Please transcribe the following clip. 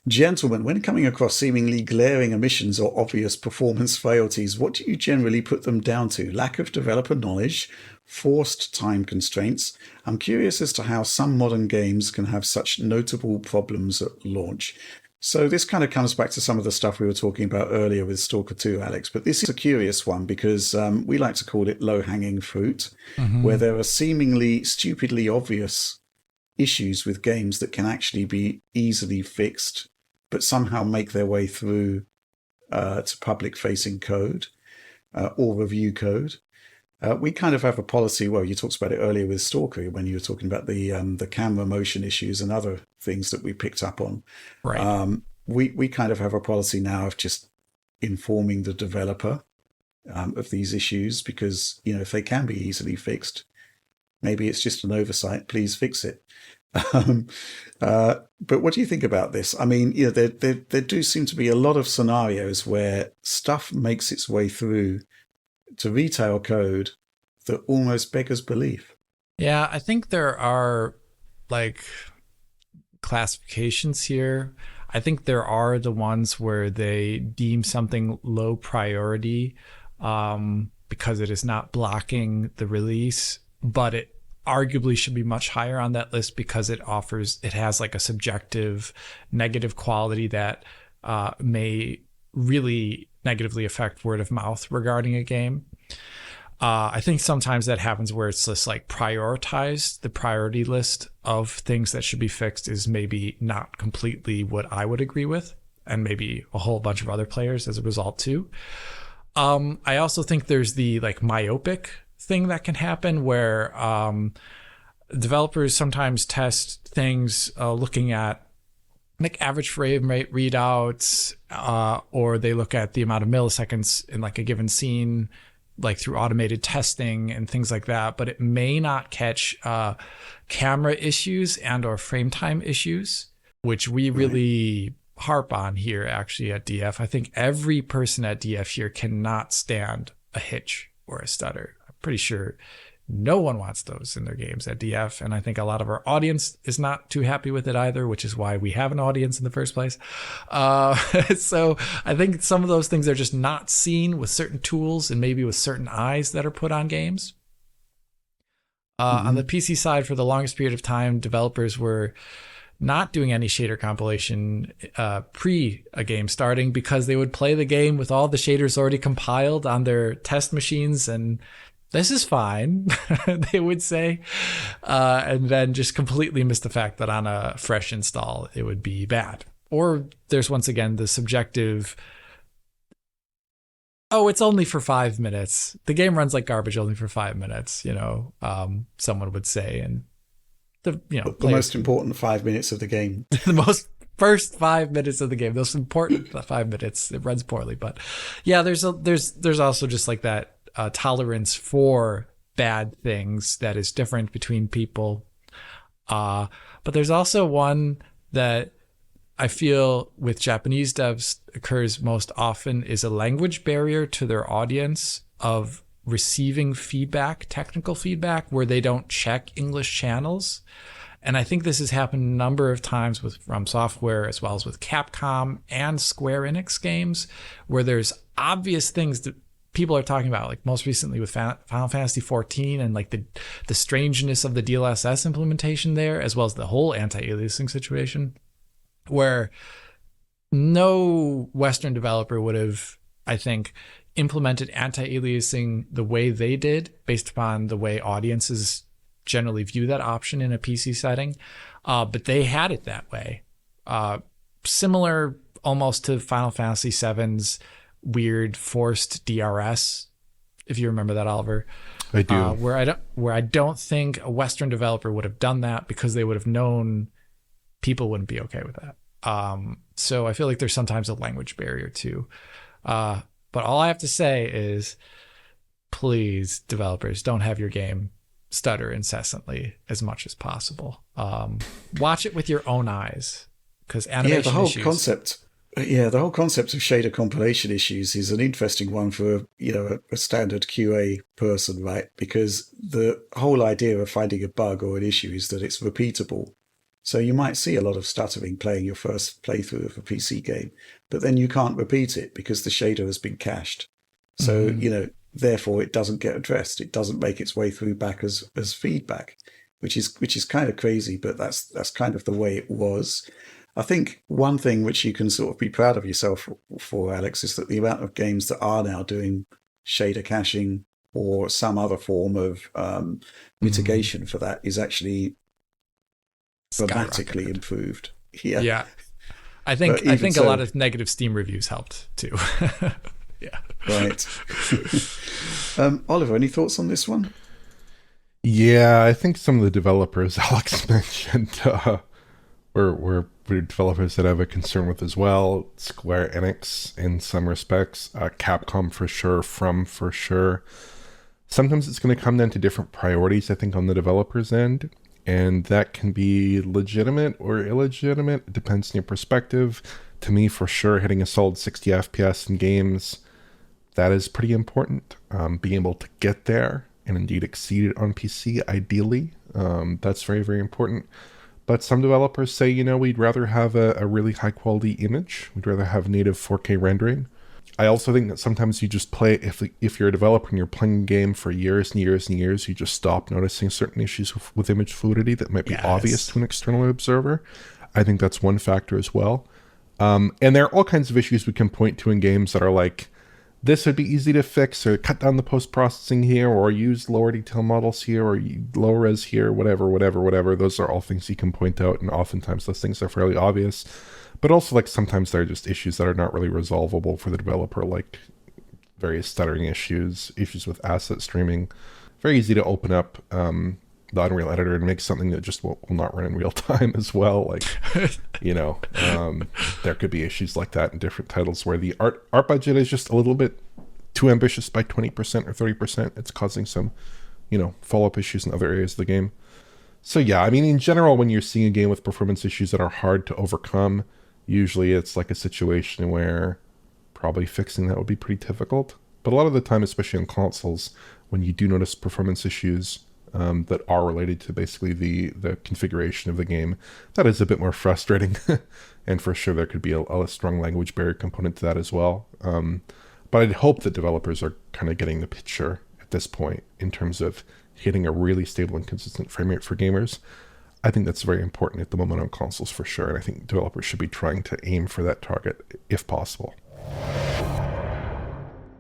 Gentlemen, when coming across seemingly glaring omissions or obvious performance frailties, what do you generally put them down to? Lack of developer knowledge? Forced time constraints? I'm curious as to how some modern games can have such notable problems at launch. So this kind of comes back to some of the stuff we were talking about earlier with Stalker 2, Alex, but this is a curious one because we like to call it low-hanging fruit, where Hmm. there are seemingly stupidly obvious issues with games that can actually be easily fixed, but somehow make their way through to public-facing code or review code. We kind of have a policy. Well, you talked about it earlier with Stalker when you were talking about the camera motion issues and other things that we picked up on. Right. We kind of have a policy now of just informing the developer of these issues because if they can be easily fixed, maybe it's just an oversight. Please fix it. Um, but what do you think about this? I mean, there do seem to be a lot of scenarios where stuff makes its way through to retail code that almost beggars belief. Yeah, I think there are like classifications here. I think there are the ones where they deem something low priority because it is not blocking the release, but it arguably should be much higher on that list because it has like a subjective negative quality that may really negatively affect word of mouth regarding a game. I think sometimes that happens where it's just like prioritized. The priority list of things that should be fixed is maybe not completely what I would agree with, and maybe a whole bunch of other players as a result too. I also think there's the like myopic thing that can happen where developers sometimes test things looking at like average frame rate readouts, or they look at the amount of milliseconds in like a given scene, like through automated testing and things like that, but it may not catch camera issues and or frame time issues, which we Right. really harp on here actually at DF. I think every person at DF here cannot stand a hitch or a stutter. I'm pretty sure no one wants those in their games at DF. And I think a lot of our audience is not too happy with it either, which is why we have an audience in the first place. Uh, so I think some of those things are just not seen with certain tools and maybe with certain eyes that are put on games. On the Hmm. PC side, for the longest period of time, developers were not doing any shader compilation pre a game starting because they would play the game with all the shaders already compiled on their test machines, and this is fine, they would say, and then just completely miss the fact that on a fresh install it would be bad. Or there's once again the subjective, oh, it's only for 5 minutes. The game runs like garbage only for 5 minutes, someone would say. And the But the players most can important 5 minutes of the game. the most first 5 minutes of the game, those important 5 minutes, it runs poorly. But yeah, there's also just like that tolerance for bad things that is different between people. But there's also one that I feel with Japanese devs occurs most often is a language barrier to their audience of receiving feedback, technical feedback, where they don't check English channels. And I think this has happened a number of times with From Software as well as with Capcom and Square Enix games, where there's obvious things that people are talking about, like most recently with Final Fantasy 14 and like the strangeness of the DLSS implementation there, as well as the whole anti-aliasing situation, where no Western developer would have, I think, implemented anti-aliasing the way they did based upon the way audiences generally view that option in a PC setting. But they had it that way. Similar almost to Final Fantasy VII's weird forced DRS, if you remember that, Oliver. I do. Where I don't think a Western developer would have done that because they would have known people wouldn't be okay with that. So I feel like there's sometimes a language barrier too. But all I have to say is, please, developers, don't have your game stutter incessantly as much as possible. Watch it with your own eyes, because Yeah, the animation whole issues. concept. Yeah, the whole concept of shader compilation issues is an interesting one for a standard QA person, right? Because the whole idea of finding a bug or an issue is that it's repeatable. So you might see a lot of stuttering playing your first playthrough of a PC game, but then you can't repeat it because the shader has been cached. So, therefore it doesn't get addressed. It doesn't make its way through back as feedback, which is kind of crazy, but that's kind of the way it was. I think one thing which you can sort of be proud of yourself for, Alex, is that the amount of games that are now doing shader caching or some other form of mitigation for that is actually dramatically improved. Yeah. Yeah. I think a lot of negative Steam reviews helped too. Yeah. Right. Oliver, any thoughts on this one? Yeah, I think some of the developers Alex mentioned were developers that I have a concern with as well. Square Enix in some respects, Capcom for sure, From for sure. Sometimes it's going to come down to different priorities, I think, on the developer's end. And that can be legitimate or illegitimate. It depends on your perspective. To me, for sure, hitting a solid 60 FPS in games, that is pretty important. Being able to get there and indeed exceed it on PC, ideally. That's very, very important. But some developers say, we'd rather have a really high quality image. We'd rather have native 4K rendering. I also think that sometimes you just play, if you're a developer and you're playing a game for years and years and years, you just stop noticing certain issues with image fluidity that might be obvious to an external observer. I think that's one factor as well. And there are all kinds of issues we can point to in games that are like, this would be easy to fix, or cut down the post-processing here, or use lower detail models here, or low res here, whatever. Those are all things you can point out, and oftentimes those things are fairly obvious. But also, like, sometimes there are just issues that are not really resolvable for the developer, like various stuttering issues with asset streaming. Very easy to open up the Unreal Editor and make something that just will not run in real time as well. Like, there could be issues like that in different titles where the art budget is just a little bit too ambitious by 20% or 30%. It's causing some, follow-up issues in other areas of the game. So yeah, I mean, in general, when you're seeing a game with performance issues that are hard to overcome, usually it's like a situation where probably fixing that would be pretty difficult. But a lot of the time, especially on consoles, when you do notice performance issues that are related to basically the configuration of the game, that is a bit more frustrating. And for sure, there could be a strong language barrier component to that as well. But I'd hope that developers are kind of getting the picture at this point in terms of hitting a really stable and consistent frame rate for gamers. I think that's very important at the moment on consoles for sure. And I think developers should be trying to aim for that target if possible.